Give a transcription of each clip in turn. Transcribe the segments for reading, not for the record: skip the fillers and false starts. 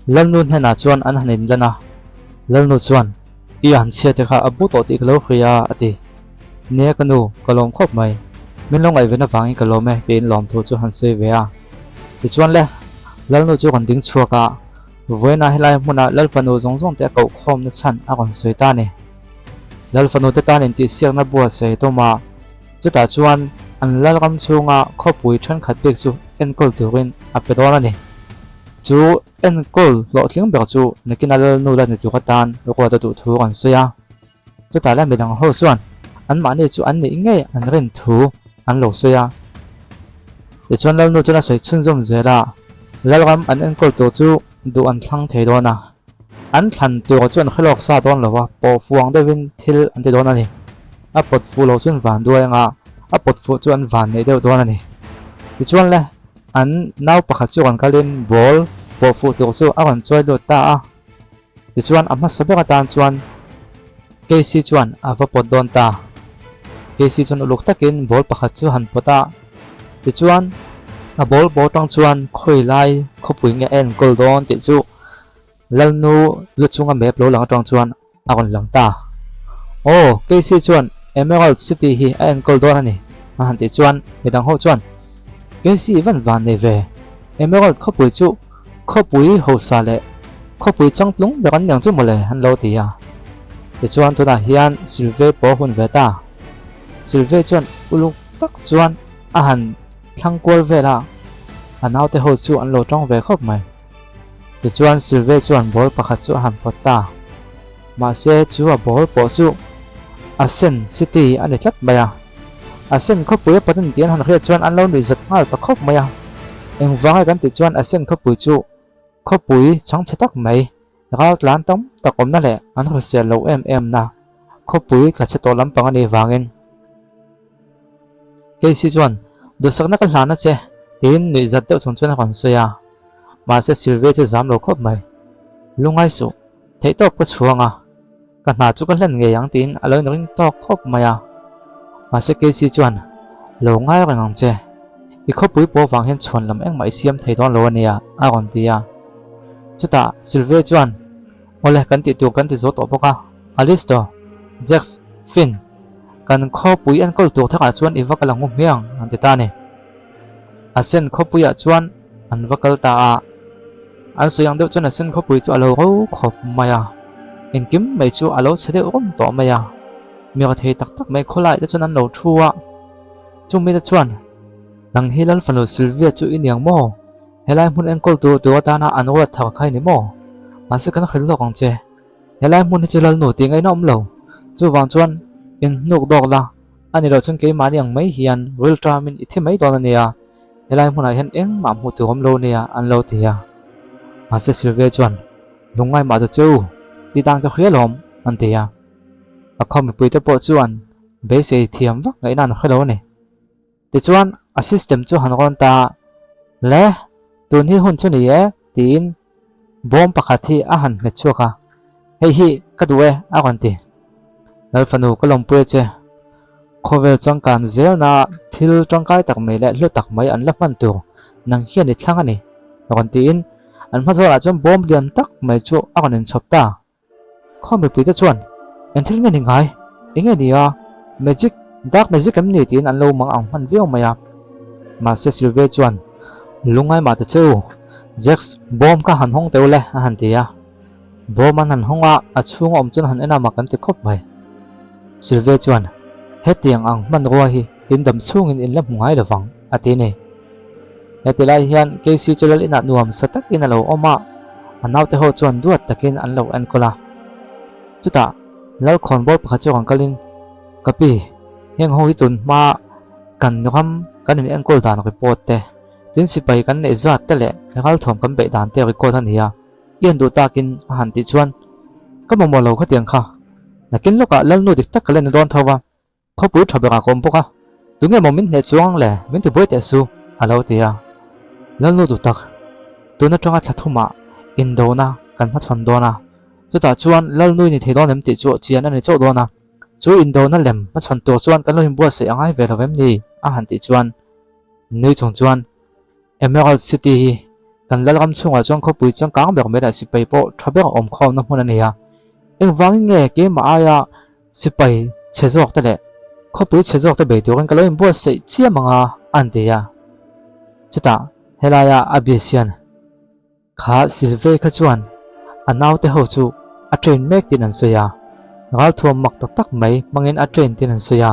lal nu hena chuan an hanin lana lal nu chuan i an chia te kha abu to ti kalo khria ati ne kanu kalom khop mai min long ai vena wangi kalome tin lom thu chu han se ve a ti chuan le lal nu chu kan ding chuaka voina helai muna lal panu zong zong te ko khom na chan a kon soi ta ni lal panu te ta nin ti siak na bua se to ma chu ta chuan an lal kam chunga khopui than khat pek chu enkol turin a pe dona ni chu enkol lo thling ber chu nakina lal nu la ni chu khatan ko ta tu thu kan soya chu ta la midang ho chuan an ma ni chu an ni nge an ren thu an lo soya ti chuan lal nu chu na soi chun zom zela lal kam an enkol to chu du an thlang thei dona an than tu chuan khalok sa don lowa po fuang devin thil an te dona ni a pot fu lo chun van duai nga a pot fu chuan van nei deuh dona ni ti chuan le an nau pakhat chu kan kalin ball po fu tu chu a kan choi lo ta a ti chuan amma sabeka tan chuan KC chuan a va pot don ta KC chuan uluk takin ball pakhat chu han pota ti chuan a ball tang chuan khoi lai khopui nge en gol don ti chu lal nu lu chunga map lo lang tang chuan a kon lang ta o KC chuan Emerald City hi en gol don ani a han ti chuan midang ho chuan KC van nei ve Emerald khopui chu khopui ho sa le khopui changtlung be kan nyang chu mole han lo ti ya ti chuan tu na hian silve po hun ve ta silve chuan uluk tak chuan a han thlang kwal vela anau te ho chu an lo tong ve khop mai ti chuan silve chuan ball pakhat chu han pota ma se chu a ball po chu Ascent City an tlat baya Ascent khopui patin tian han khre chuan an lo ni zat ngal ta khop maya eng wangai kan ti chuan Ascent khopui chu khopui chang chetak mai ral tlan tom takom na le an ho se lo na khopui ka che to lampang ani wangin KC chuan do sakna ka hlana che tin ni zat deuh chung chuan kan soya ma se silve che zam lo khop mai lungai su thei top ka chuanga ka na chu ka hlan nge yang tin alo ring to khop maya ma se KC chuan lo ngai ka ngang che i khopui po wang hen chhon lam eng mai siam thei don lo ania a kon tia chuta silve chuan ole kan ti tu kan ti zo to boka Alisto Jax Finn kan khopui an kol tu thaka chuan i vakal ngum miang an ti ta ni Asen khopui a chuan an vakal ta a an soyang deuh chuan Asen khopui chu alo ro khop maya in kim mai chu alo chhe deuh rom to maya mi ka thei tak tak mai kholai te chuan an lo thuwa chu mi te chuan nang hilal fanu silvia chu iniang mo helai mun en kol tu ta na an wa thak khai ni mo ma se kan khel lo kang che helai mun chu lal nu ti ngai nom lo chu wang chuan in nuk dok la ani lo chun ke mani ang mai hian real tramin ithi mai don ania helai mun a hen eng ma mu tu hom lo nia an lo tia ma se silvia chuan lungai ma chu ti tang to khialom an tia a khom pui te po chuan be se thiam vak ngai nan khelo ni ti chuan a system chu han ron ta le tun hi hun chu ni e tin bom pakhat hi a han me chuaka hei hi ka duwe a kon ti lal fanu kalom pu che khovel changkan zel na thil tangkai tak mai le hlu tak mai an la man tu nang hian ni thlang ani kon tin an ma zora chom bom lian tak mai chu a kon en chop ta khom pui te chuan en thil nge ni ngai enge ni a magic dark magic am ni tin an lo mang ang man veo maya ma se silve chuan lungai ma te chu Jax bom ka han hong teule a han tia bom an han honga a chung om chun han ena ma kan te khop mai silve chuan hetiang ang man ro hi in dam chung in lam ngai lawang ati ne hetilai hian KC chulal ina nuam satak in alo oma anaw te ho chuan duat takin an lo an kola chuta lal khon bol pakha chu kan kalin kapi heng ho hi tun ma kan ram kan in ankol dan report te tin sipai kan ne zat te le ngal thom kan be dan te record han hiya yen du takin han ti chuan ka mo lo kha tiang kha nakin loka lal nu dik tak kalen don thawa khopu thabe ka kom poka tunge momin ne chuang le min tu boy te su alo tia lal nu du tak tuna tanga thathuma indona kan ma chon dona chuta chuan lal nu ni thei don em ti chu chian ani chaw dona chu indona lem ma chon to chuan kan lo him bua se angai ve lovem ni a han ti chuan nei chung chuan Emerald City kan lalgam chunga chong kho pui chang kang bek mera sipai po thabek om khom na hmun ania eng wang nge ke ma aya sipai chezok ta le kho pui chezok ta be tu kan kaloi bo sei chia manga an te ya chita helaya abisian kha silve kha chuan anau te ho chu a train mek tin an soya ngal thuam mak tak tak mai mangin a train tin an soya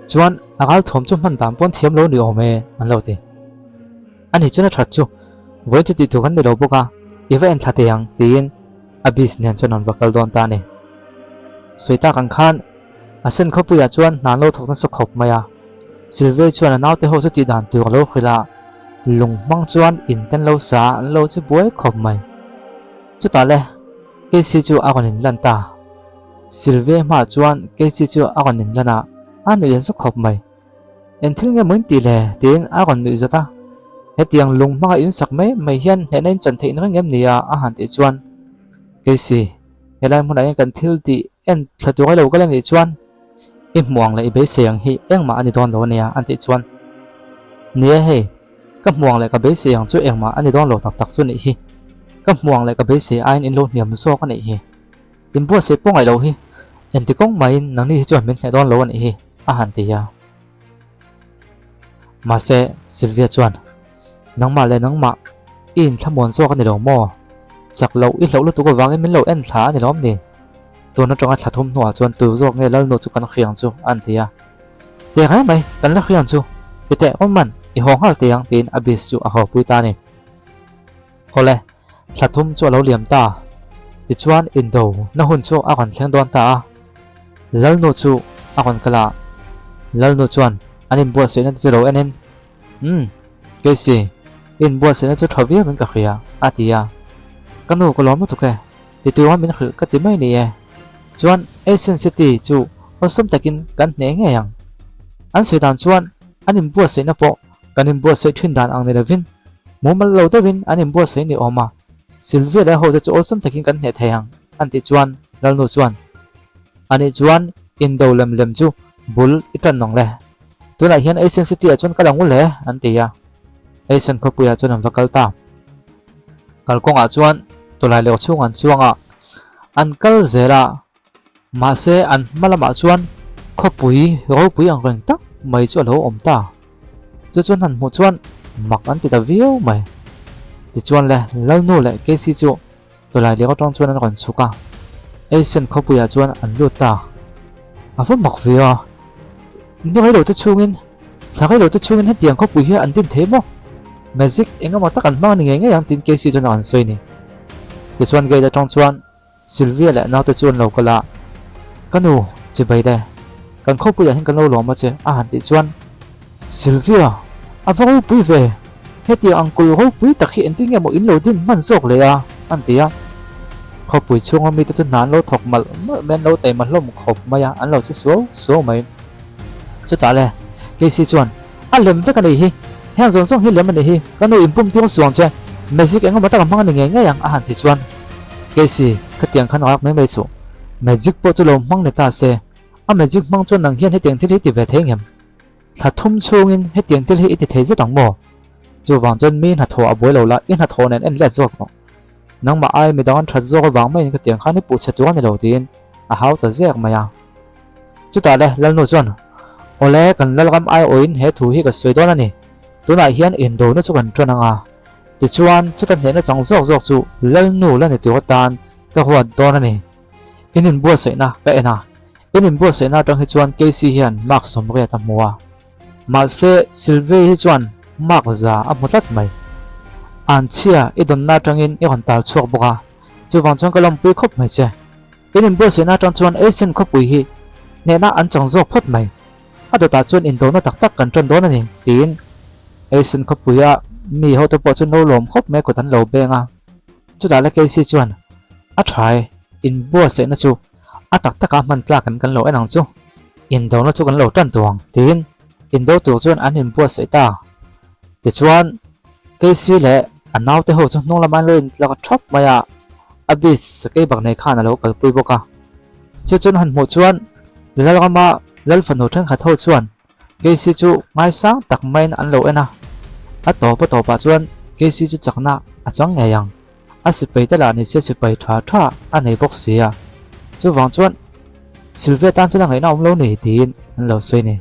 chuan agal thom chu man dam pon thiam lo ni ome an lo ti ani chuna that chu voi chu ti thu kan ni lo boka event thate yang tin abis nen chuan an vakal don ta ni soita kan khan asen khopu ya chuan nan lo thok na so khop maya silve chuan anau te ho chu ti dan tu lo khila lung mang chuan in ten lo sa an lo chu buai khop mai chu ta le ke si chu a kon in lan ta silve ma chuan ke si chu a kon in lana an ni so khop mai en thil nge mun ti le tin a kon ni zata he tiang lung ma in sak mai mai hian he nen chan thein reng em nia a han ti chuan ke si helai mun ai kan thil ti en thatu ga lo ka ni chuan i muang le be seng hi engma ani don lo nia an ti chuan nia he ka muang le ka be seng chu engma ani don lo tak tak chu ni hi ka muang le ka be se ain in lo niam so ka ni hi in bo se pong ai lo hi en ti kong mai nang ni chuan min he don lo ni hi a han ti ya ma se Sylvia chuan nang ma le nang ma in thamon so ka ni lo mo chak lo I lo tu ko wang min lo en thla ni lom ni tu na tonga thathum nuwa chuan tu zok nge lal no chu kan khiang chu an ti ya te ga mai kan la khiang chu te on man I hong hal te yang tin abis chu a ho pui ta ni hole thathum chu lo liam ta ti chuan in do na hun chu a kan thleng don ta lal no chu a kon kala lal no chuan anin bo se na chu lo enin ke si in bo se na chu thawi min ka khia atia kanu ko lom tu ke ti tu min khil ka ti mai ni e chuan Asian City chu osum takin kan ne nge yang an sui dan chuan anin bo se na po kanin bo se thin dan ang ne lavin momal lo ta vin anin bo se ni oma Sylvia le ho chu osum takin kan ne thayang an ti chuan lal no chuan ani chuan in do lem lem chu bul itan nong le tu la hian Asian City a chuan kalang le an ti ya Asian ko puya chuan an vakal ta kalkong a chuan to lai le chung an chuanga an kal zera ma se an malama chuan kho pui ro pui ang reng tak mai chu lo om ta chu chuan han mu chuan mak an ti ta viu mai ti chuan le lal no le ke si chu to lai le ko tong chuan an kon chuka Asian kho puya chuan an lut ta a fu mak via ni hai lo ta chungin sa kai lo ta chungin he tiang kho pui hi an tin the mo magic enga ma ta kan ma ni nge yang tin ke si chuan an soi ni ti chuan ge da tong chuan Sylvia le na ta chuan lo kala kanu chi bai de kan kho puya hin kan lo lo ma che a han ti chuan Sylvia a va pui ve he ti uncle ho pui ta khi en ti nge mo in lo din man sok le a an ti a kho pui chung mi ta chu nan lo thok mal men lo te mal lo mu khop ma ya an lo chi so mai chu ta le ke si chuan a lem ve ka nei hi hang zong zong hi lem nei hi kanu impum ti suang che magic enga ma ta mang ni nge yang a han ti chuan ke si ka tiang khan ak mai mai chu magic po chu lo mang ne ta se a magic mang chuan nang hian he tiang thil hi ti ve theng hem tha thum chungin he tiang thil hi ti thei ze tang mo chu wang chen mi na tho a boi lo la in ha tho nen en le zok no nang ma ai mi dang that zo wang mai ka tiang khan ni pu che tu ni lo tin a hau ta zek ma ya chu ta le lal no chuan ole kan lal gam ai oin he thu hi ka soi don ani tu na hian in do na chu kan tron anga ti chuan chu ta ne na chang zok zok chu lal nu la ni tu tan ka huat don ani inin bo sei na ka ena inin bo sei na tang hi chuan KC hian mark som re ta muwa ma se Sylvia hi chuan mark za a mutlat mai an chia I don na tangin I hon tal chuak boka chu wang chang kalam pui khop mai che inin bo sei na tang chuan Asian khop pui hi ne na an chang zok phot mai ado ta chuan in do na tak tak kan tron don ani tin Asian khop pui a mi ho to po chu no lom khop me ko tan lo benga chu da la KC chuan a try in bo se na chu a tak taka man tla kan lo enang chu in do na chu kan lo tan tuang tin in do tu chuan an in bo se ta ti chuan KC le anau te ho chu nong laman lo in tla ka thop maya abis ke bak nei khan lo kal pui boka chu chuan han mu chuan lal gama lal fanu thang kha tho chuan KC chu ngai sang tak main an lo ena a to pa chuan KC chu chakna chóng nghe yang sipei ta la ni se sipei thwa thwa nei bok sia chu wang chuan Sylvia tan chu la ngai na om lo nei tin an lo soi ni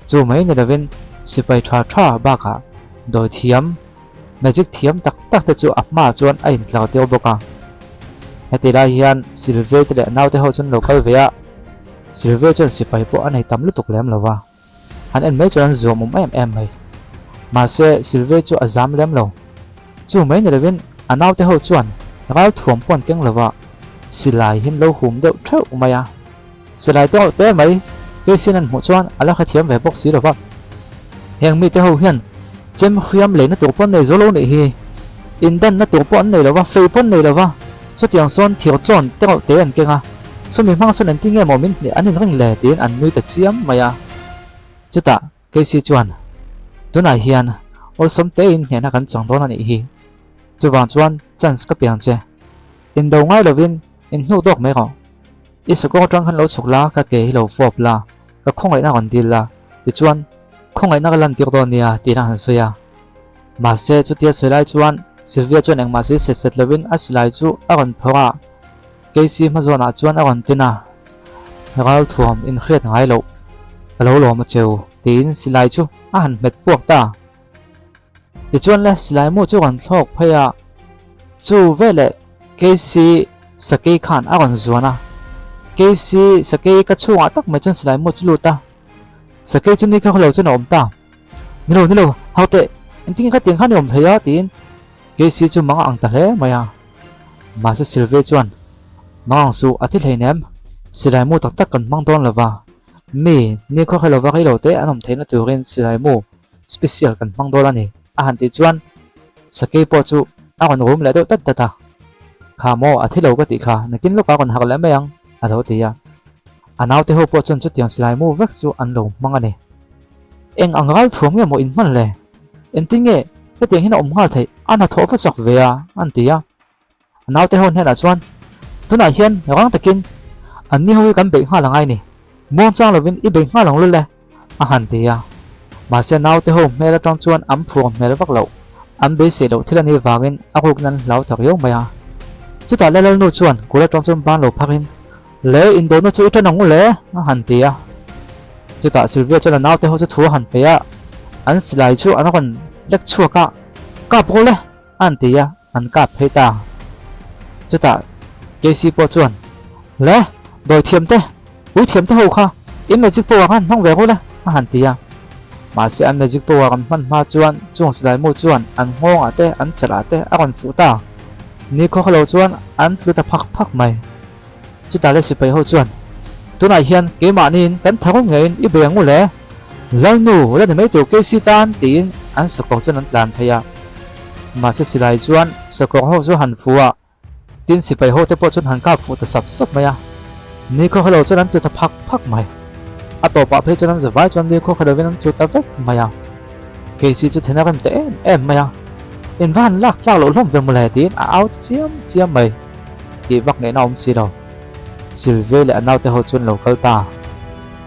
chu mai ni lovin sipei thwa thwa ba ka doi thiam magic thiam tak tak te chu apma chuan a in tlau teu boka heti la hian Sylvia te le nau te ho chun local ve a Sylvia chuan sipei po anei tam lutuk lem lova han en mai chuan zoom em mai mà se Sylvia chu azam lem lo chu mai ni lovin anau te ho chuan ral thuam pon keng lova silai hin lo hum deuh theu maya silai te mai ke sin an mu chuan ala kha thiam ve bok si lova heng mi te ho hian chem khiam le na tur pon nei zolo nei hi indan na tur pon nei lova fei pon nei lova so tiang son thiau tlon te an kenga so mi mang son an tinge moment ni anin ring le tin an nui ta chiam maya chuta ke si chuan tunai hian ol som te in hena kan chang don ani hi chu wang chuan chance ka piang che in do ngai lovin in hnu dok mai ko isako tang han lo chukla ka ke lo fop la ka khongai na kan dil la ti chuan khongai na ka lan tir don nia ti na han soya ma se chu tia solai chuan Sylvia chuan eng ma se set lovin aslai chu aron phora Casey ma zona chuan aron tina ral thuam in khret ngai lo lo ma cheu tin silai chu a han met puak ta ti chuan le silai mu chu kan thlok phaya chu vele Casey Sakei khan aron zuana Casey Sakei ka chunga tak mai chan silai mu chu luta Sakei chu ni ka kholo chu nom ta ni lo haute enting ka ting khan om thaya tin Casey chu manga ang ta hle maya ma se Sylvia chuan mang su athi hleinem silai mu tak tak kan mang don lova mi ni kho khalo wa kai lo te anom theina turin silai mu special kan mang don ani a han ti chuan Sakei po chu a kon rum le do tat ta kha mo athi lo ka ti kha nakin lo ka kon hak le mayang a lo ti ya anau te ho po chon chu tiang silai mu vek chu an lo mang ani eng angal thuam nge mo in man le entinge ke tiang hin om hal thei ana tho fa sak ve a an ti ya anau te hon hena chuan tunai hian rang takin an ni hoi kan be nga langai ni mong chang lovin I be nga long lu le a han ti ya ma se nau te ho mela tang chuan am phuam mel vak lo am be se lo thilani wangin a ruk nan lau tak yo maya chuta le nu chuan kula tang chuan ban lo phakin le in do no chu ita nong le a han ti ya chuta Sylvia chuan nau te ho chu thu han pe ya an silai chu an kon lek chua ka po le an ti ya an ka phei ta chuta Casey po chuan le doi thiam te ui thiam te ho kha in magic po kan mang ve ho le a han ti ya ma se an magic po kan man ma chuan chung silai mu chuan an ngong ate an chala te a kon fu ta ni kho khalo chuan an thlu ta phak mai chuta le sipei ho chuan tunai hian ke ma nin kan thang ngein I be ngu le lalnu le mai tu Casey tan tin an sakok chuan an tlan phaya ma se silai chuan sakok ho chu han fuwa tin sipei ho te po chuan han ka fu ta sap maya ni kho khalo chuan an tu ta phak mai a to pa phe chuan an zawai chuan ni kho khalo ven an tu ta vek maya Casey chu thena kan te em maya in van lak tlak lo hlom ve mu le tin a out chiam mai ti vak nge na om si lo Sylvia le anau te ho chuan local ta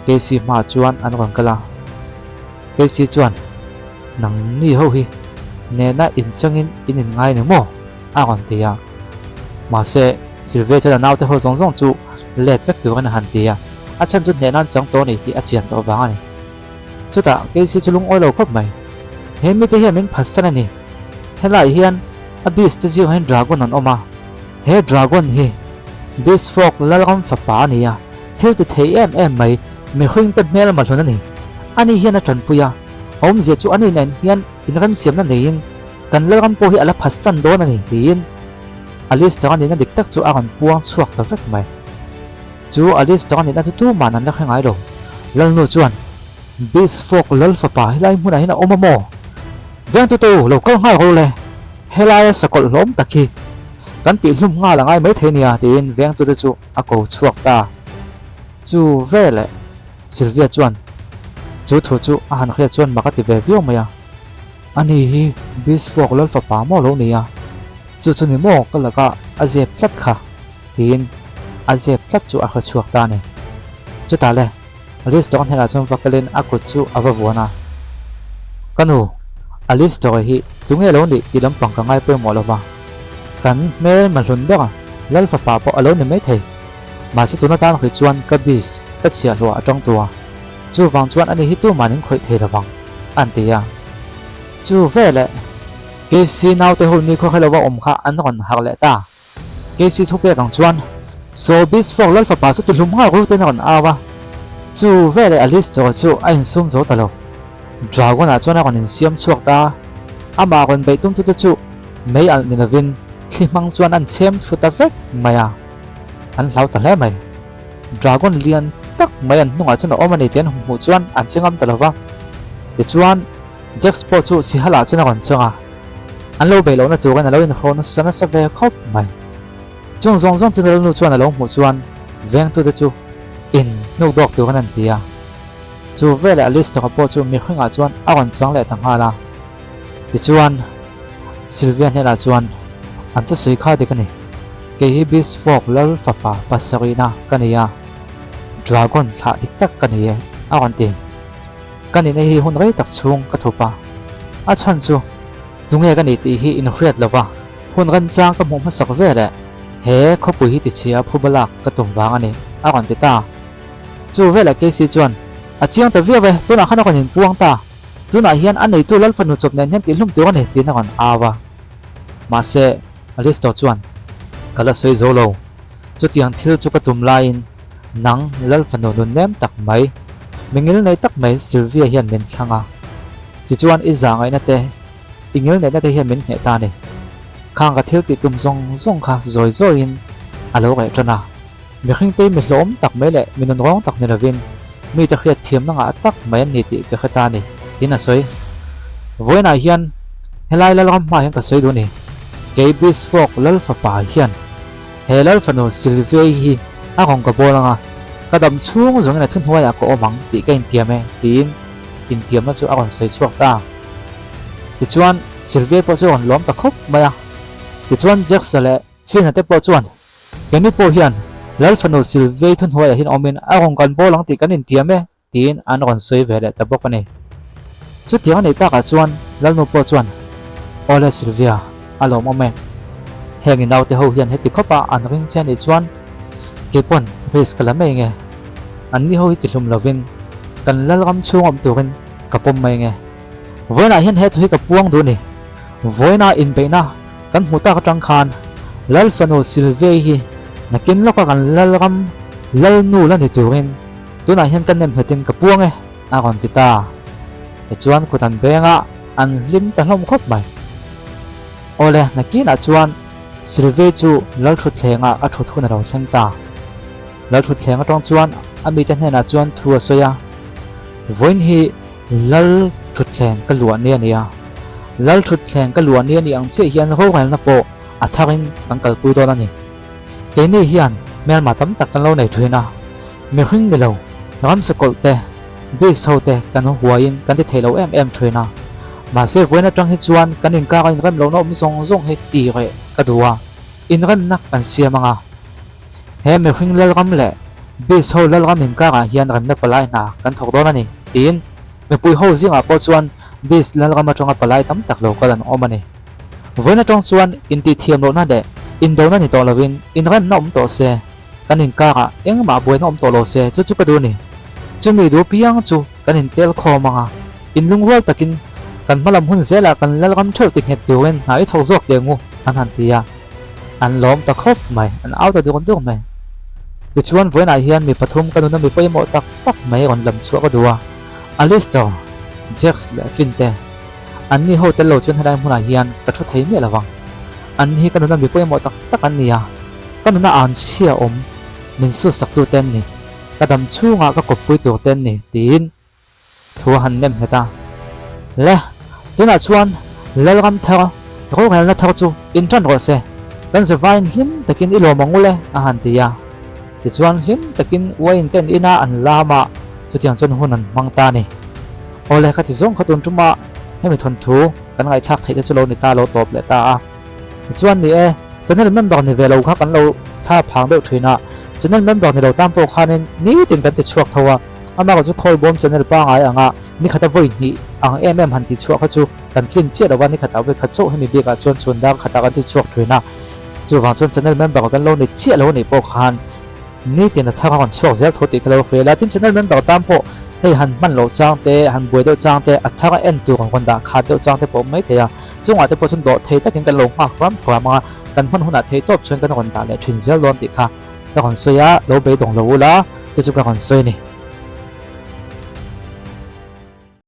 Casey ma chuan an ron kala Casey chuan nang ni ho hi ne na in changin in ngai ne mo a ron ti ya ma se Sylvia chuan anau te ho zong chu let vek tu kan han ti ya a chan chu ne nan chang to ni ti a chiam to ba ani chuta Casey chu lung oi lo khop mai he mi te hian min phasan ani helai hian a beast te ziu hen dragon an oma he dragon hi beast frog lalgam fa pa ni ya theu te thei em mai me khwing te mel ma hlon ani ani hian a tran puya om je chu ani nen hian in ram siam na nein kan lalgam po hi ala phasan don ani tin Alice ta ni na dik tak chu a kan puang chuak ta vek mai chu Alice ta ni na tu man an la khangai lo lal nu chuan beast frog lal fa pa hilai mun ai na oma mo veng tu lo ko ngai ho le helai sakol lom takhi kan ti hlum nga langai mai thenia tin veng tu chu a ko chuak ta chu vele Sylvia chuan chu thu chu a han khia chuan makati ve viu maya ani hi beast frog lal fa pa mo lo nia chu ni mo ka laka azep tlat kha tin azep tlat chu a kha chuak ta ne chu ta le Alice ta kan hela chum vakalin a ko chu ava vuana kanu Alice to hi tunge lo ni ti lam pang ka ngai pe mo lova kan me ma hlun beka lal fa pa po alo ni mai thei ma se tuna tan khoi chuan ka bis ka chia lo atang tua chu wang chuan ani hi tu manin khoi thei rawang an tia chu vele ke si nau te hol ni kho khalo wa om kha an ron hak le ta ke si thu pe kang chuan so bis fok lal fa pa su tu lum ha ru te ron awa chu vele Alice to chu ain sum zo ta lo dragon a chuan a ron in siam chuak ta ama ron be tum tu te chu mei al ni lovin thlimang chuan an chem thu ta vek maya an hlau ta hle mai dragon lian tak mai an hnunga chuan a omani tian hmu chuan an chengam ta lova ti chuan Jack Sport chu si hala chuan a ron chunga an lo be lo na tu kan a lo in khon sana sa ve khop mai chung zong zong chu nu chuan a lo hmu chuan veng tu te chu in nu dok tu kan an tia chu vele Alice to po chu mi khinga chuan a ron chang le tang hala ti chuan Sylvia hela chuan an chu sui kha de kani ke hi bis fok lal fa pa pasarina kania dragon thla dik tak kani a ron ti kani nei hi hun rei tak chung ka thupa a chan chu tunge kani ti hi in hriat lova hun ran chang ka mom sak vele he khopui hi ti chia phubalak ka tum wang ani a ron ti ta chu vele ke si chuan a chiang ta via ve tuna khana kon in puang ta tuna hian an nei tu lal fanu chop nen hian ti hlum tu ani tin ron awa ma se Alice to chuan kala soi zo lo chu tiang thil chu ka tum lain nang lal fanu nun nem tak mai mingil nei tak mai Sylvia hian min thlanga chi chuan i zangai na te ingil nei na te hian min hne ta ni khang ka thil ti tum zong zong kha zoi zoi in alo kai tana mi khing te mi hlom tak mai le minun rong tak ni ravin mi ta khiat thiam na nga tak mai ni ti ka khata ni tin a soi voina hian helai lal ram ma hian ka soi du ni ke bis fok lal fa pa hian helal fanu Sylvia hi a kong ka bolanga ka dam chung zong na thun huai a ko omang ti ka in tiam e tin in tiam na chu a kon sei chuak ta ti chuan Sylvia po chu on lom ta khop maya ti chuan Jack sale fin hate po chuan kemi po hian lal fanu Sylvia thun huai a hin omin a kong kan bolang ti kan in tiam e tin an kon sei vele ta bok ani chu tiang nei ta ka chuan lal nu po chuan ole Sylvia alo moment hengin nau te ho hian heti khopa an ring chen ni chuan kepon ris kala mai nge an ni ho ti hlum lovin kan lal gam chungom turin kapom mai nge voina hian he thui ka puang du ni voina in beina kan huta ka tang khan lal fanu Sylvia hi nakin loka kan lal gam lal nu lan ni turin tuna hian kan nem hetin ka puang e a kon ti ta e chuan ku tan benga an lim ta hlom khop mai ole nakin a chuan Sylvia chu lal thut thlenga a thut hun ro thleng ta lal thut thlenga tong chuan ami ta hna chuan thua soya voin hi lal thut thleng ka luan ni ania lal thut thleng ka luan ni ang che hian ro ngal na po atharin ang kalpui don ani ke ni hian mel ma tam tak kan lo nei thuina mi hring ni lo ram sakol te be so te kan huain kan ti thelo em thuina mà sẽ với nó trong hết chuan cái nền cao anh rem lâu nó cũng rong hết tì rồi cái đồ in rem nắc anh xia mà hè mình khinh lal gam lệ bị sâu lal gam mình cao hiền rem nắc palai na kan thọc đó này tin mình bùi hậu riêng à po chuan bị lal gam trong palai tắm tắc lâu cái lần ôm này với nó trong chuan in ti thiam lâu na để in đâu na thì to là vin in rem nó cũng to xe cái nền cao à em mà bùi nó cũng to lâu xe chút chút cái đồ này chú mình đồ piang chú cái nền tel kho mà in lung world takin kan malam hun zela kan lalgam thau ti het tuin hai thau zok de ngu an han tia an lom ta khop mai an out ta kon mai de chuan voin a hian mi pathum kan na mi poimo tak tak mai on lam chu ka duwa Alice to Jack le finte an ni hotel lo chuan hadai huna hian ka thu thei me lawang an hi kan na mi poimo tak tak an nia kan na an sia om min su sak tu ten ni kadam chunga ka kopui tu ten ni tin thu han nem heta le tuna chuan lal gam thar ro ngal na thar chu in tran ro se kan se vain him takin ilo mangule a han tia ti chuan him takin wain ten ina an lama chu tiang chon hunan mangta ni ole kha ti zong khatun tuma hemi thon thu kan ngai thak thei chu lo ni ta lo top le ta a chuan ni e channel member ni velo kha kan lo tha phang deuh thina channel member ni lo tam po khanin ni tin kan ti chuak thawa ama ko chu khol bom channel pa ngai anga ni khata voi ni ang han ti chuak kha chu kan tlin che da wan ni khata we kha chu hemi bi ka chon chun da khata kan ti chuak thina chu wang chon channel member kan lo ni che lo ni po khan ni tin tha kan chuak zel thoti khalo fe la tin channel member tam po hei han man lo chang te han boi do chang te atha ka en tu kon da kha do chang te po mai te ya chunga te po chun do thei takin kan lo ma khram ma kan hon huna thei top chen kan kon da le thin zel lon ti kha ka kon soya lo be dong lo la te chu ka kon soi ni